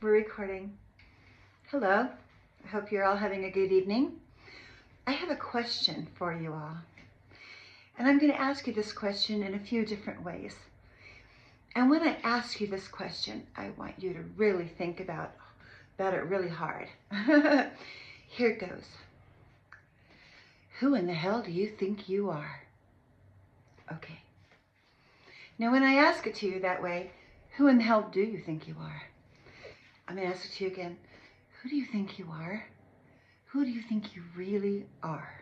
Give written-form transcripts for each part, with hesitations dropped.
We're recording. Hello. I hope you're all having a good evening. I have a question for you all. And I'm going to ask you this question in a few different ways. And when I ask you this question, I want you to really think about it really hard. Here it goes. Who in the hell do you think you are? Okay. Now when I ask it to you that way, who in the hell do you think you are? I'm going to ask it to you again. Who do you think you are? Who do you think you really are?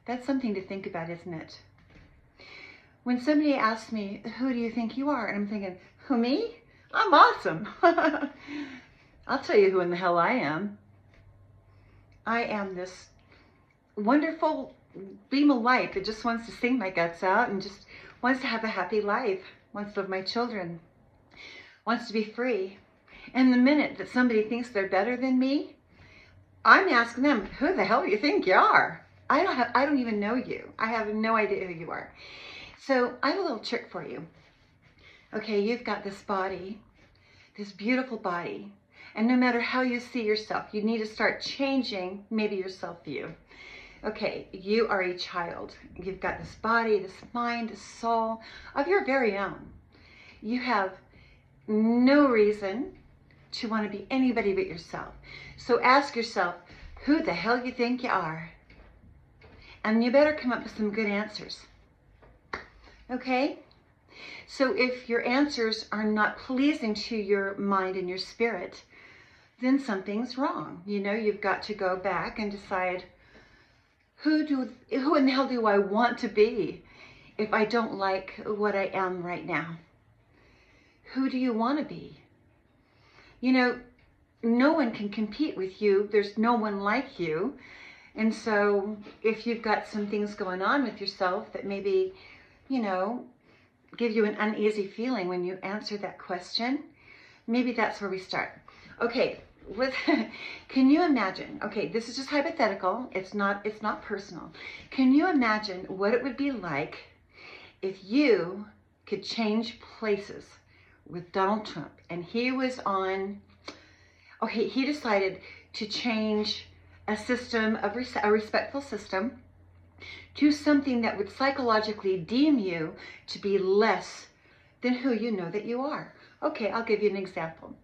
That's something to think about, isn't it? When somebody asks me, who do you think you are? And I'm thinking, who, me? I'm awesome. I'll tell you who in the hell I am. I am this wonderful beam of light that just wants to sing my guts out and just wants to have a happy life, wants to love my children, wants to be free. And the minute that somebody thinks they're better than me, I'm asking them, who the hell do you think you are? I don't even know you. I have no idea who you are. So I have a little trick for you. Okay, you've got this body, this beautiful body, and no matter how you see yourself, you need to start changing maybe your self-view. Okay, you are a child. You've got this body, this mind, this soul of your very own. You have no reason to want to be anybody but yourself. So ask yourself, who the hell you think you are? And you better come up with some good answers. Okay? So if your answers are not pleasing to your mind and your spirit, then something's wrong. You know, you've got to go back and decide, who in the hell do I want to be if I don't like what I am right now? Who do you want to be? You know, no one can compete with you. There's no one like you. And so if you've got some things going on with yourself that maybe, you know, give you an uneasy feeling when you answer that question, maybe that's where we start. Okay, can you imagine, okay, this is just hypothetical, it's not personal. Can you imagine what it would be like if you could change places with Donald Trump and he was on, okay, he decided to change a system of a respectful system to something that would psychologically deem you to be less than who you know that you are. Okay, I'll give you an example.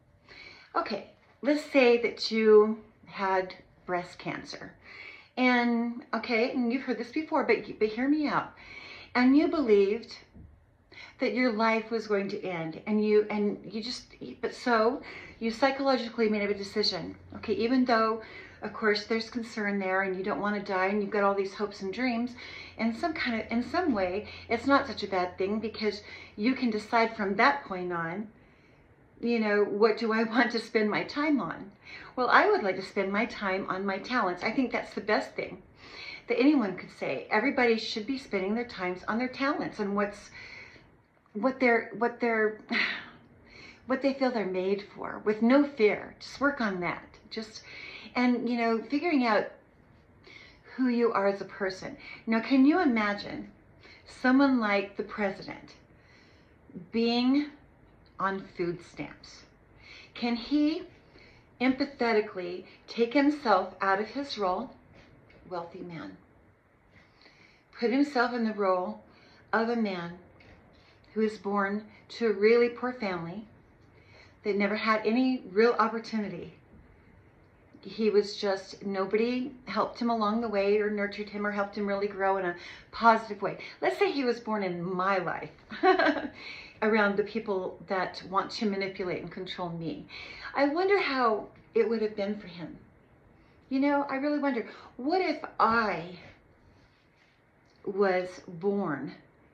Okay, let's say that you had breast cancer. And, okay, and you've heard this before, but hear me out. And you believed that your life was going to end. But so you psychologically made a decision. Okay, even though, of course, there's concern there and you don't want to die and you've got all these hopes and dreams, in some way, it's not such a bad thing because you can decide from that point on, you know, what do I want to spend my time on? Well, I would like to spend my time on my talents. I think that's the best thing that anyone could say. Everybody should be spending their times on their talents and what they feel they're made for, with no fear. Just work on that. And you know, figuring out who you are as a person. Now, can you imagine someone like the president being on food stamps? Can he empathetically take himself out of his role, wealthy man, put himself in the role of a man who was born to a really poor family that never had any real opportunity? He was just, nobody helped him along the way or nurtured him or helped him really grow in a positive way. Let's say he was born in my life around the people that want to manipulate and control me. I wonder how it would have been for him. You know, I really wonder, what if I was born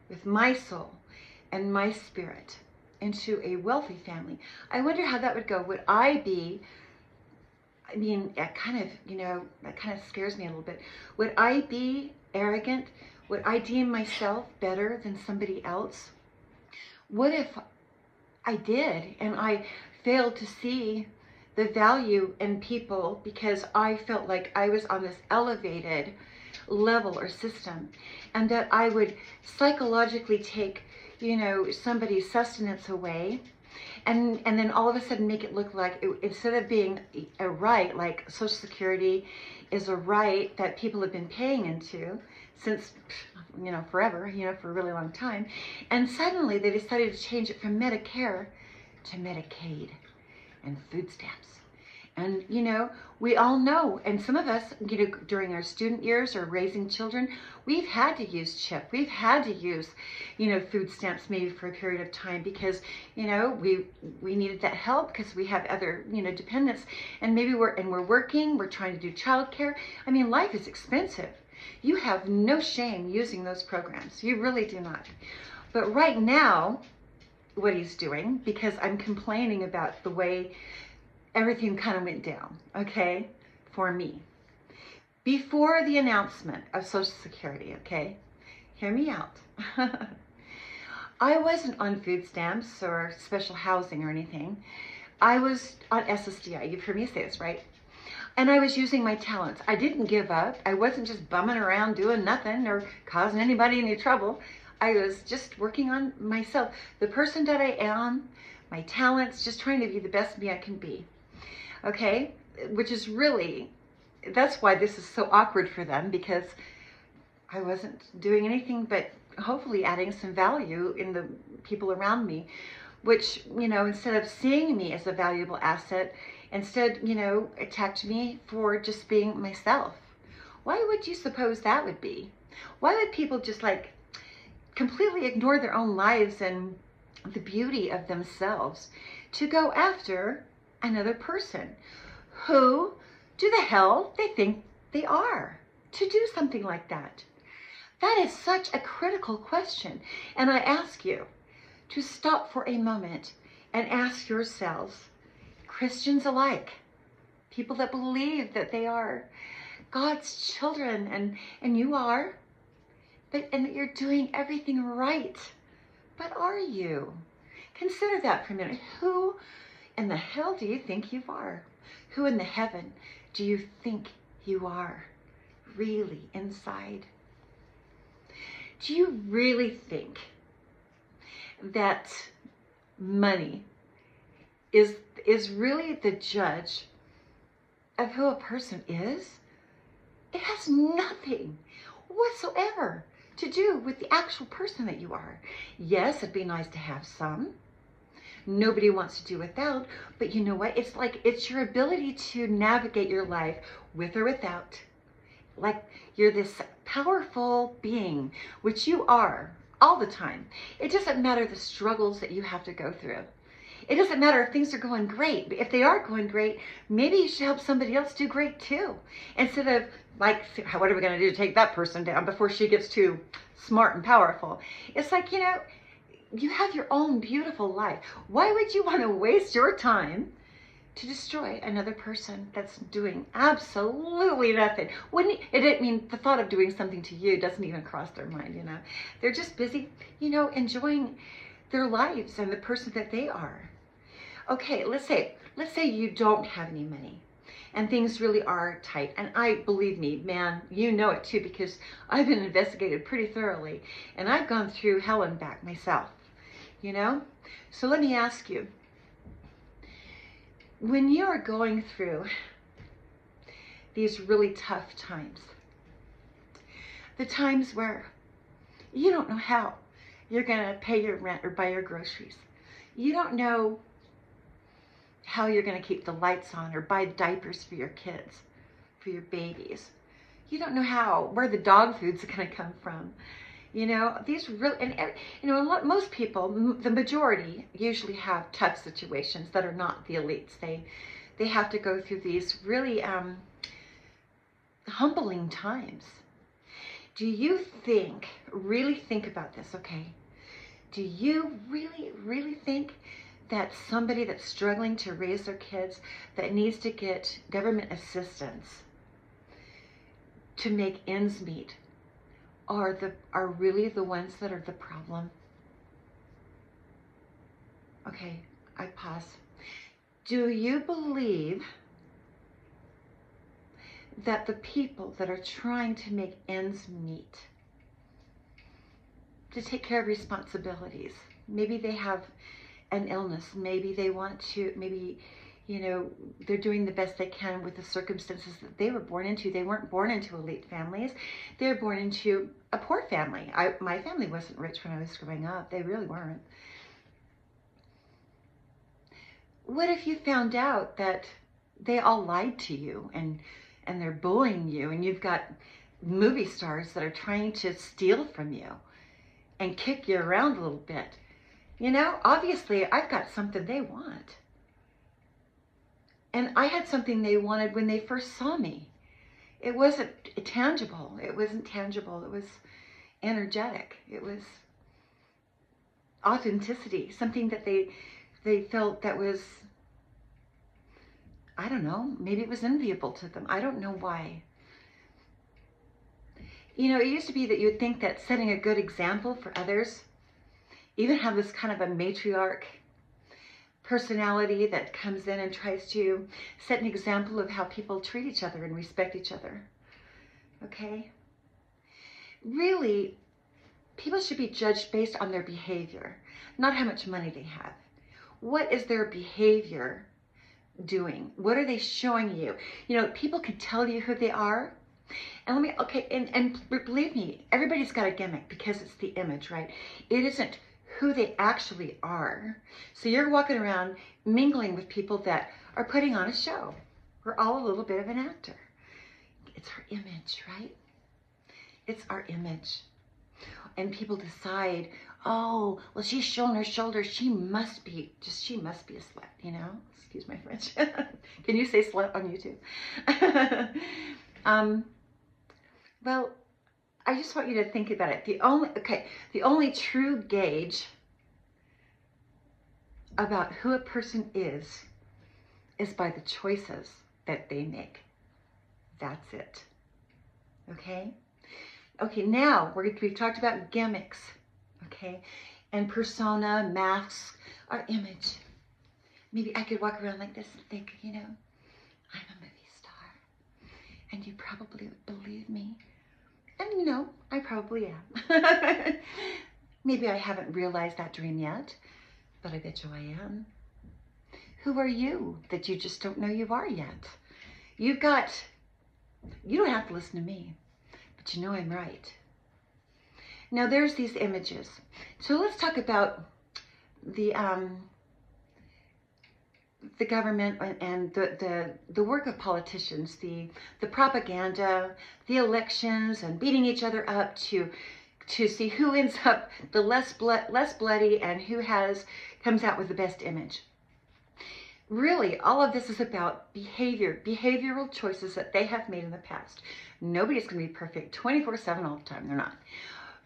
with my soul and my spirit into a wealthy family? I wonder how that would go. Would I be, I mean, that kind of scares me a little bit. Would I be arrogant? Would I deem myself better than somebody else? What if I did and I failed to see the value in people because I felt like I was on this elevated level or system, and that I would psychologically take, you know, somebody's sustenance away And then all of a sudden make it look like, instead of being a right, like Social Security is a right that people have been paying into since, forever, for a really long time. And suddenly they decided to change it from Medicare to Medicaid and food stamps. And, we all know, and some of us, during our student years or raising children, we've had to use CHIP. We've had to use, food stamps maybe for a period of time because, we needed that help because we have other, dependents. And maybe we're working, we're trying to do childcare. I mean, life is expensive. You have no shame using those programs. You really do not. But right now, what he's doing, because I'm complaining about the way everything kind of went down, okay, for me. Before the announcement of Social Security, okay, hear me out. I wasn't on food stamps or special housing or anything. I was on SSDI. You've heard me say this, right? And I was using my talents. I didn't give up. I wasn't just bumming around doing nothing or causing anybody any trouble. I was just working on myself, the person that I am, my talents, just trying to be the best me I can be. Okay, which is really, that's why this is so awkward for them, because I wasn't doing anything but hopefully adding some value in the people around me, which, instead of seeing me as a valuable asset, instead, attacked me for just being myself. Why would you suppose that would be? Why would people just completely ignore their own lives and the beauty of themselves to go after another person? Who do the hell they think they are to do something like that? That is such a critical question. And I ask you to stop for a moment and ask yourselves, Christians alike, people that believe that they are God's children, and you are, and that you're doing everything right. But are you? Consider that for a minute. Who in the hell do you think you are? Who in the heaven do you think you are, really inside? Do you really think that money is really the judge of who a person is? It has nothing whatsoever to do with the actual person that you are. Yes, it'd be nice to have some. Nobody wants to do without, but you know what? It's your ability to navigate your life with or without. Like you're this powerful being, which you are all the time. It doesn't matter the struggles that you have to go through. It doesn't matter if things are going great. If they are going great, maybe you should help somebody else do great too. Instead of what are we going to do to take that person down before she gets too smart and powerful? It's you have your own beautiful life. Why would you want to waste your time to destroy another person that's doing absolutely nothing? The thought of doing something to you doesn't even cross their mind, They're just busy, enjoying their lives and the person that they are. Okay, let's say you don't have any money and things really are tight. And believe me, man, you know it too, because I've been investigated pretty thoroughly and I've gone through hell and back myself. So let me ask you, when you are going through these really tough times, the times where you don't know how you're going to pay your rent or buy your groceries, you don't know how you're going to keep the lights on or buy diapers for your kids, for your babies, you don't know where the dog food's going to come from. These really, most people, the majority, usually have tough situations that are not the elites. They have to go through these really humbling times. Do you really think about this, okay? Do you really, really think that somebody that's struggling to raise their kids, that needs to get government assistance to make ends meet, are really the ones that are the problem? Okay, I pause. Do you believe that the people that are trying to make ends meet, to take care of responsibilities, maybe they have an illness. Maybe they want to, maybe, you know, they're doing the best they can with the circumstances that they were born into. They weren't born into elite families. They were born into a poor family. My family wasn't rich when I was growing up. They really weren't. What if you found out that they all lied to you and they're bullying you, and you've got movie stars that are trying to steal from you and kick you around a little bit? You know, obviously I've got something they want. And I had something they wanted when they first saw me. It wasn't tangible. It wasn't tangible. It was energetic. It was authenticity, something that they felt that was, I don't know, maybe it was enviable to them. I don't know why. You know, it used to be that you would think that setting a good example for others, even have this kind of a matriarch personality that comes in and tries to set an example of how people treat each other and respect each other. Okay? Really, people should be judged based on their behavior, not how much money they have. What is their behavior doing? What are they showing you? You know, people can tell you who they are. And and believe me, everybody's got a gimmick because it's the image, right? It isn't who they actually are. So you're walking around mingling with people that are putting on a show. We're all a little bit of an actor. It's our image, right? It's our image. And people decide, oh, well, she's showing her shoulders. She must be a slut, you know? Excuse my French. Can you say slut on YouTube? Well, I just want you to think about it. The only true gauge about who a person is by the choices that they make. That's it. Okay? Okay, now we've talked about gimmicks, okay? And persona, masks, our image. Maybe I could walk around like this and think, you know, I'm a movie star. And you probably would believe me. And you know, I probably am. Maybe I haven't realized that dream yet, but I bet you I am. Who are you that you just don't know you are yet? You don't have to listen to me, but you know I'm right. Now there's these images. So let's talk about the government and the work of politicians, the propaganda, the elections, and beating each other up to see who ends up the less bloody and who comes out with the best image. Really, all of this is about behavioral choices that they have made in the past. Nobody's going to be perfect 24/7 all the time. They're not.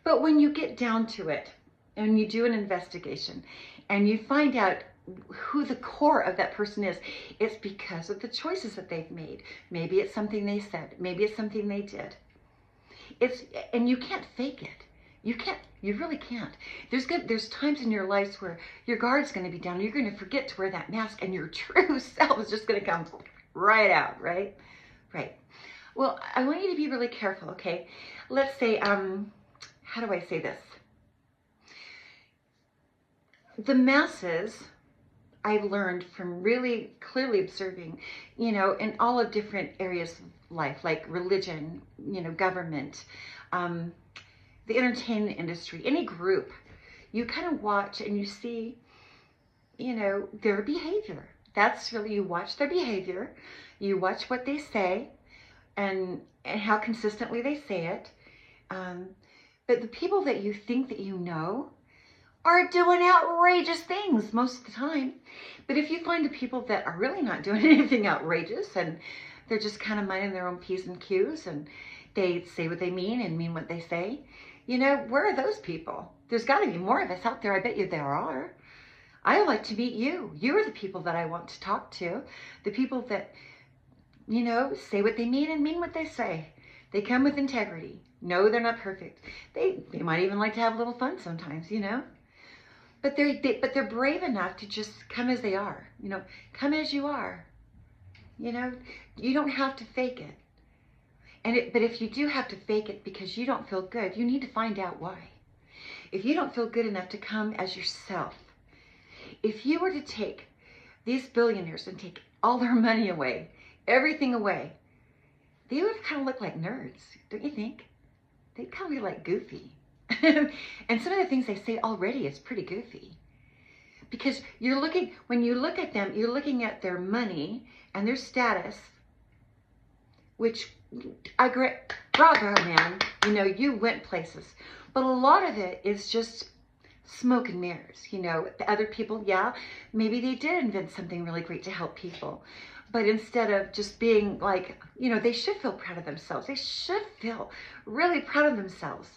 But when you get down to it and you do an investigation and you find out who the core of that person is, it's because of the choices that they've made. Maybe it's something they said. Maybe it's something they did. And you can't fake it. You really can't. There's times in your lives where your guard's going to be down. You're going to forget to wear that mask and your true self is just going to come right out, right? Right. Well, I want you to be really careful, okay? Let's say, how do I say this? The masses, I've learned from really clearly observing, you know, in all of different areas of life, like religion, you know, government, the entertainment industry, any group, you kind of watch and you see, you know, their behavior. That's really, you watch their behavior, you watch what they say, and how consistently they say it. But the people that you think that you know are doing outrageous things most of the time. But if you find the people that are really not doing anything outrageous and they're just kind of minding their own P's and Q's and they say what they mean and mean what they say, you know, where are those people? There's got to be more of us out there. I bet you there are. I would like to meet you. You are the people that I want to talk to. The people that, you know, say what they mean and mean what they say. They come with integrity. No, they're not perfect. They might even like to have a little fun sometimes, you know. But they're brave enough to just come as they are. You know, come as you are. You know, you don't have to fake it. But if you do have to fake it because you don't feel good, you need to find out why. If you don't feel good enough to come as yourself, if you were to take these billionaires and take all their money away, everything away, they would kind of look like nerds, don't you think? They'd kind of be like goofy. And some of the things they say already is pretty goofy. Because when you look at them, you're looking at their money and their status, which bravo, man. You know, you went places. But a lot of it is just smoke and mirrors. You know, the other people, yeah, maybe they did invent something really great to help people. But instead of just being like, you know, they should feel proud of themselves. They should feel really proud of themselves.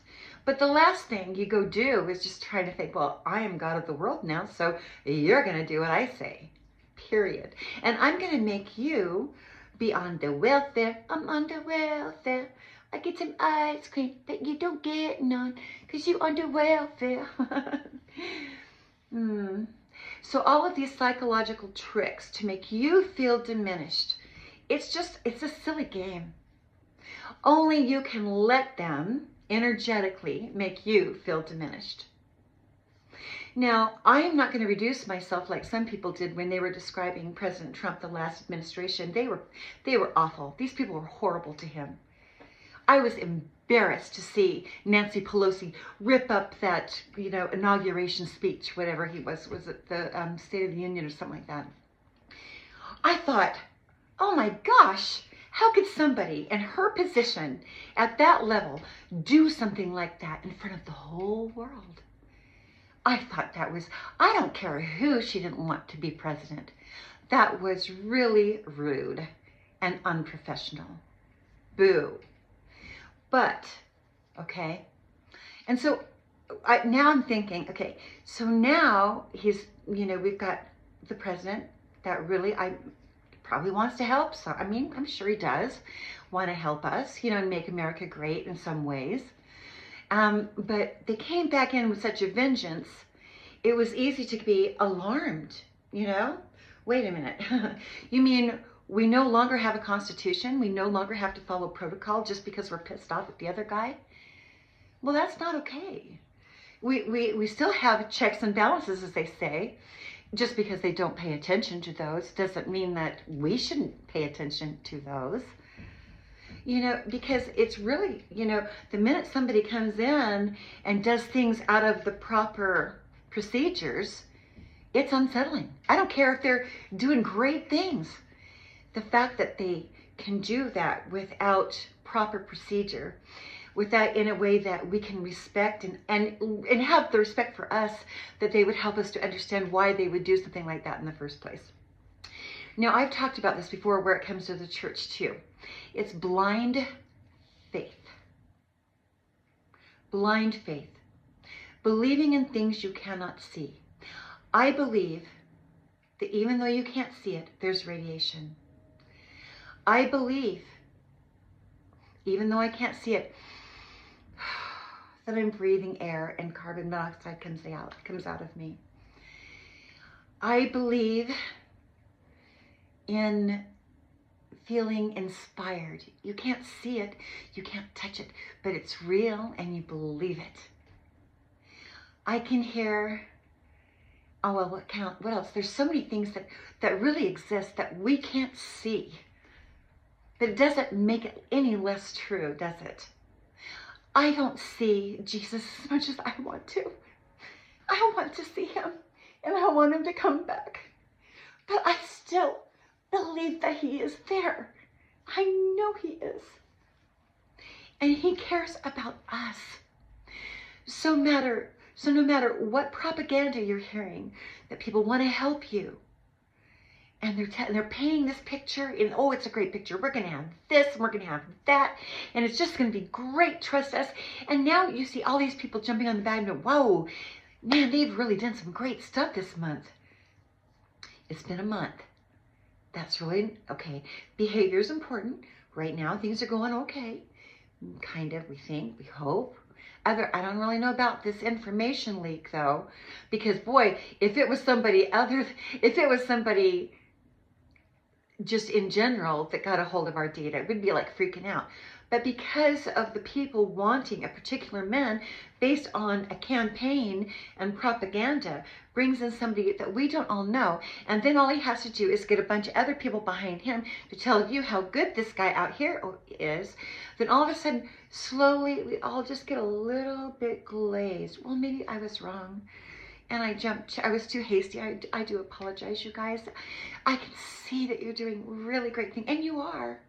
But the last thing you go do is just trying to think, well, I am God of the world now, so you're going to do what I say, period. And I'm going to make you be on the welfare. I'm on the welfare. I get some ice cream that you don't get none because you on the welfare. So all of these psychological tricks to make you feel diminished, it's a silly game. Only you can let them energetically make you feel diminished. Now, I am not going to reduce myself like some people did when they were describing President Trump, the last administration. They were awful. These people were horrible to him. I was embarrassed to see Nancy Pelosi rip up that, you know, inauguration speech, whatever he was it the State of the Union or something like that. I thought, oh my gosh, how could somebody in her position at that level do something like that in front of the whole world? I thought that was, I don't care who she didn't want to be president. That was really rude and unprofessional. Boo. But, okay, and so now I'm thinking, okay, so now we've got the president that really probably wants to help. So, I mean, I'm sure he does want to help us, you know, and make America great in some ways. But they came back in with such a vengeance, it was easy to be alarmed, you know? Wait a minute. You mean we no longer have a constitution? We no longer have to follow protocol just because we're pissed off at the other guy? Well, that's not okay. We still have checks and balances, as they say. Just because they don't pay attention to those doesn't mean that we shouldn't pay attention to those. You know, because it's really, you know, the minute somebody comes in and does things out of the proper procedures, it's unsettling. I don't care if they're doing great things. The fact that they can do that without proper procedure, without in a way that we can respect and have the respect for us, that they would help us to understand why they would do something like that in the first place. Now, I've talked about this before where it comes to the church too. It's blind faith. Blind faith. Believing in things you cannot see. I believe that even though you can't see it, there's radiation. I believe, even though I can't see it, that I'm breathing air and carbon monoxide comes out of me. I believe in feeling inspired. You can't see it, you can't touch it, but it's real and you believe it. I can hear, oh well, what else? There's so many things that really exist that we can't see. But it doesn't make it any less true, does it? I don't see Jesus as much as I want to. I want to see him, and I want him to come back. But I still believe that he is there. I know he is. And he cares about us. So no matter what propaganda you're hearing, that people want to help you, and they're painting this picture, and oh, it's a great picture. We're going to have this, and we're going to have that, and it's just going to be great. Trust us. And now you see all these people jumping on the bandwagon. Whoa, man, they've really done some great stuff this month. It's been a month. That's really okay. Behavior is important. Right now, things are going okay. Kind of, we think, we hope. I don't really know about this information leak though, because boy, if it was somebody just in general that got a hold of our data, we'd be like freaking out. But because of the people wanting a particular man based on a campaign and propaganda, brings in somebody that we don't all know. And then all he has to do is get a bunch of other people behind him to tell you how good this guy out here is. Then all of a sudden, slowly, we all just get a little bit glazed. Well, maybe I was wrong. And I was too hasty. I do apologize, you guys. I can see that you're doing really great things, and you are.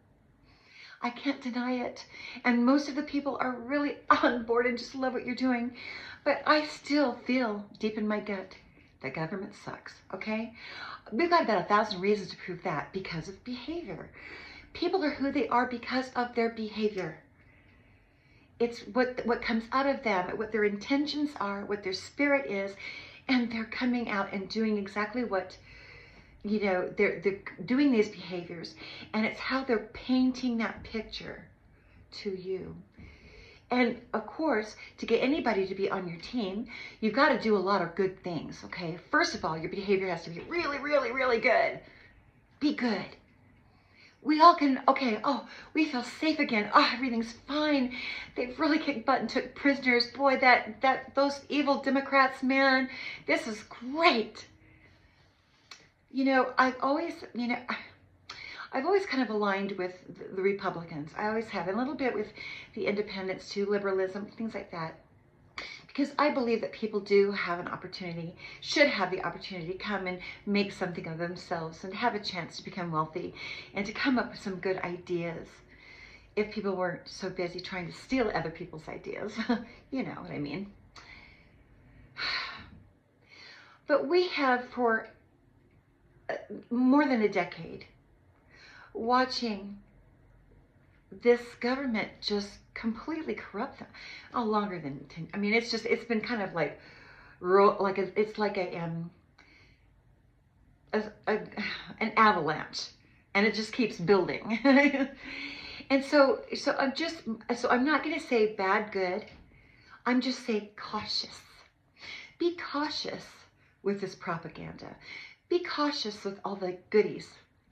I can't deny it. And most of the people are really on board and just love what you're doing. But I still feel deep in my gut that government sucks, okay? We've got about 1,000 reasons to prove that because of behavior. People are who they are because of their behavior. It's what comes out of them, what their intentions are, what their spirit is, and they're coming out and doing exactly what, you know, they're doing these behaviors, and it's how they're painting that picture to you. And of course, to get anybody to be on your team, you've got to do a lot of good things, okay? First of all, your behavior has to be really, really, really good. Be good. We all can, okay, oh, we feel safe again. Oh, everything's fine. They've really kicked butt and took prisoners. Boy, those evil Democrats, man, this is great. You know, I've always kind of aligned with the Republicans. I always have, and a little bit with the independents too, liberalism, things like that. Because I believe that people do have an opportunity, should have the opportunity to come and make something of themselves and have a chance to become wealthy and to come up with some good ideas if people weren't so busy trying to steal other people's ideas. You know what I mean. But we have for more than a decade watching this government just completely corrupt them. Oh, longer than 10. I mean, it's been kind of like it's like an avalanche, and it just keeps building. And so I'm not going to say bad, good. I'm just saying cautious. Be cautious with this propaganda. Be cautious with all the goodies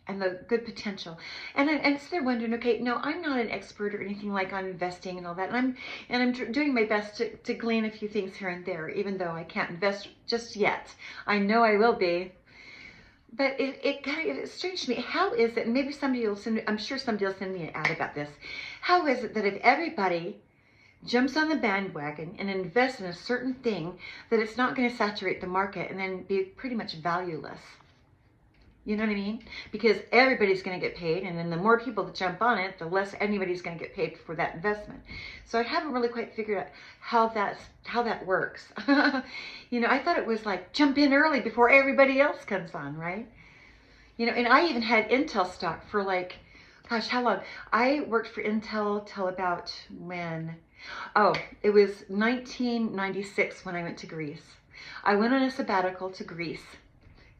and the good potential. And so they're wondering, okay, no, I'm not an expert or anything like on investing and all that. And I'm doing my best to glean a few things here and there, even though I can't invest just yet. I know I will be. But it's strange to me. How is it, maybe somebody will send, I'm sure somebody will send me an ad about this. How is it that if everybody jumps on the bandwagon and invests in a certain thing, that it's not going to saturate the market and then be pretty much valueless? You know what I mean? Because everybody's going to get paid, and then the more people that jump on it, the less anybody's going to get paid for that investment. So I haven't really quite figured out how that works. You know, I thought it was like jump in early before everybody else comes on, right? You know, and I even had Intel stock for like, gosh, how long? I worked for Intel till about when? Oh, it was 1996 when I went to Greece. I went on a sabbatical to Greece.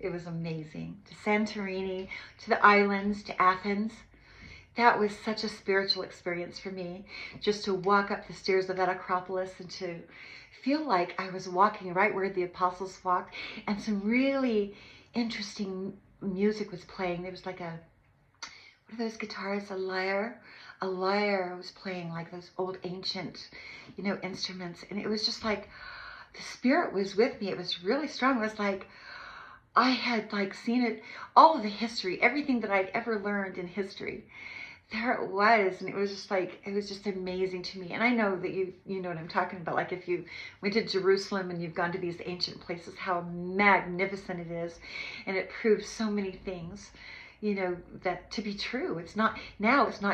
It was amazing. To Santorini, to the islands, to Athens. That was such a spiritual experience for me. Just to walk up the stairs of that Acropolis and to feel like I was walking right where the apostles walked. And some really interesting music was playing. There was like what are those guitars? A lyre. A lyre was playing like those old ancient, you know, instruments. And it was just like the spirit was with me. It was really strong. It was like I had like seen it, all of the history, everything that I'd ever learned in history. There it was, and it was just like, it was just amazing to me. And I know that you know what I'm talking about. Like if you went to Jerusalem and you've gone to these ancient places, how magnificent it is. And it proves so many things, you know, that to be true. It's not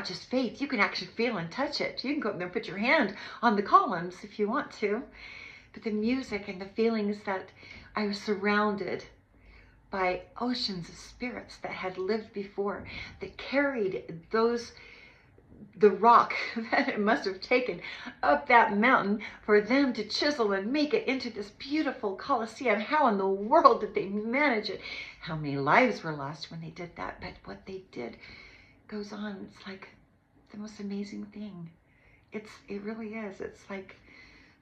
just faith. You can actually feel and touch it. You can go up there and put your hand on the columns if you want to. But the music and the feelings that I was surrounded by oceans of spirits that had lived before, that carried the rock that it must have taken up that mountain for them to chisel and make it into this beautiful Colosseum. How in the world did they manage it? How many lives were lost when they did that? But what they did goes on. It's like the most amazing thing. It really is. It's like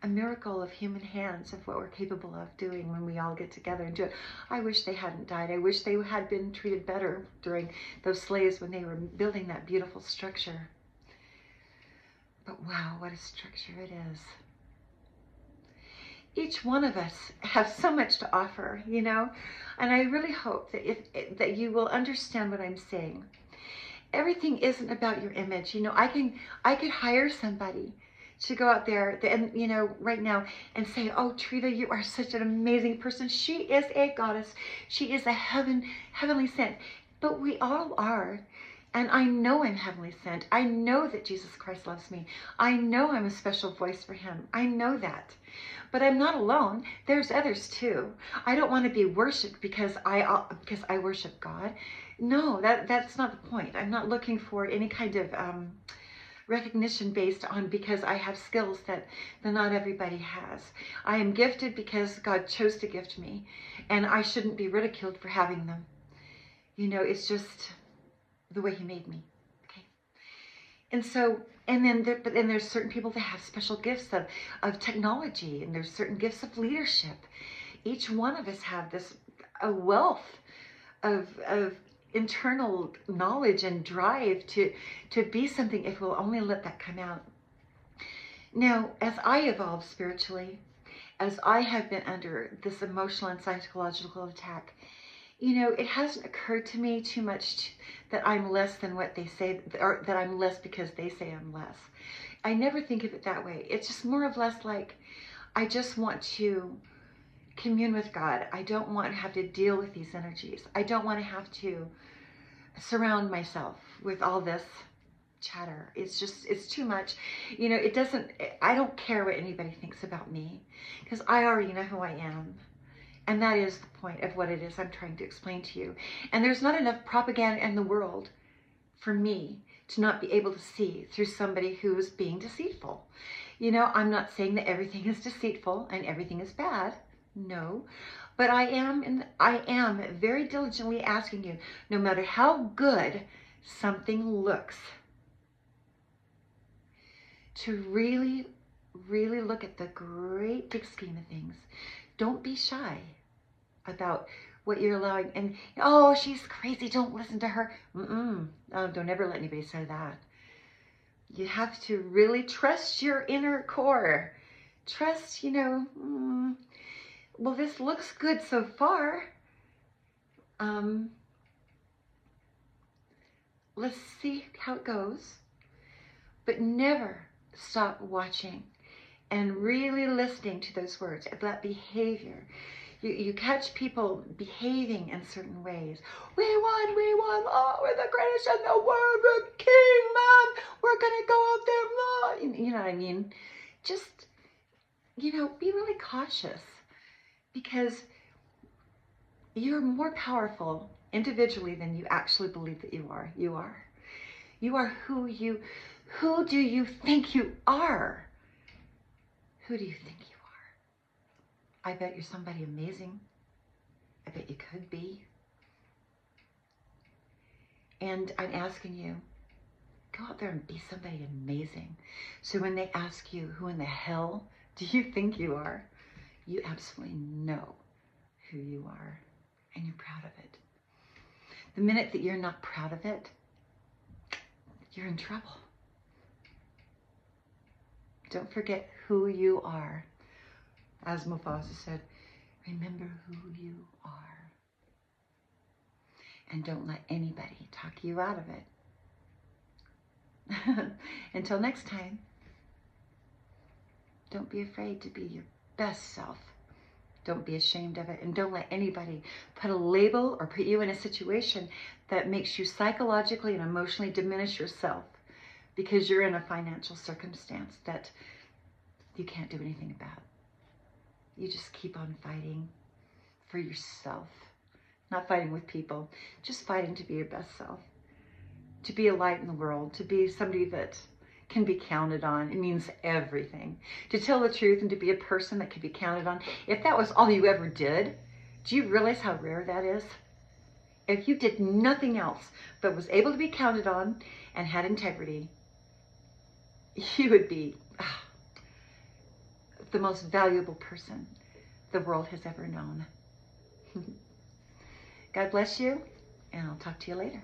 a miracle of human hands of what we're capable of doing when we all get together and do it. I wish they hadn't died. I wish they had been treated better during those slaves when they were building that beautiful structure. But wow, what a structure it is. Each one of us have so much to offer, you know, and I really hope that that you will understand what I'm saying. Everything isn't about your image. You know, I could hire somebody to go out there and, you know, right now and say, oh, Treva, you are such an amazing person. She is a goddess. She is a heavenly sent. But we all are. And I know I'm heavenly sent. I know that Jesus Christ loves me. I know I'm a special voice for him. I know that. But I'm not alone. There's others too. I don't want to be worshipped because I worship God. No, that's not the point. I'm not looking for any kind of recognition based on because I have skills that not everybody has. I am gifted because God chose to gift me, and I shouldn't be ridiculed for having them. You know, it's just the way he made me. Okay. And so, but then there's certain people that have special gifts of technology, and there's certain gifts of leadership. Each one of us have a wealth of internal knowledge and drive to be something if we'll only let that come out. Now, as I evolve spiritually, as I have been under this emotional and psychological attack, you know, it hasn't occurred to me too much that I'm less than what they say, or that I'm less because they say I'm less. I never think of it that way. It's just more or less like I just want to commune with God. I don't want to have to deal with these energies. I don't want to have to surround myself with all this chatter. It's too much. You know, I don't care what anybody thinks about me because I already know who I am. And that is the point of what it is I'm trying to explain to you. And there's not enough propaganda in the world for me to not be able to see through somebody who's being deceitful. You know, I'm not saying that everything is deceitful and everything is bad. No. But I am very diligently asking you, no matter how good something looks, to really, really look at the great big scheme of things. Don't be shy about what you're allowing. And, oh, she's crazy, don't listen to her. Oh, don't ever let anybody say that. You have to really trust your inner core. Trust, you know, well, this looks good so far. Let's see how it goes. But never stop watching and really listening to those words, that behavior. You catch people behaving in certain ways. We won, oh, we're the greatest in the world, we're king, man, we're gonna go out there, you know what I mean? Just, you know, be really cautious because you're more powerful individually than you actually believe that you are. You are who do you think you are? Who do you think you are? I bet you're somebody amazing. I bet you could be. And I'm asking you, go out there and be somebody amazing. So when they ask you, who in the hell do you think you are? You absolutely know who you are, and you're proud of it. The minute that you're not proud of it, you're in trouble. Don't forget who you are. As Mufasa said, remember who you are. And don't let anybody talk you out of it. Until next time, don't be afraid to be your best self. Don't be ashamed of it. And don't let anybody put a label or put you in a situation that makes you psychologically and emotionally diminish yourself because you're in a financial circumstance that you can't do anything about. You just keep on fighting for yourself. Not fighting with people, just fighting to be your best self. To be a light in the world, to be somebody that can be counted on. It means everything. To tell the truth and to be a person that can be counted on. If that was all you ever did, do you realize how rare that is? If you did nothing else but was able to be counted on and had integrity, you would be the most valuable person the world has ever known. God bless you, and I'll talk to you later.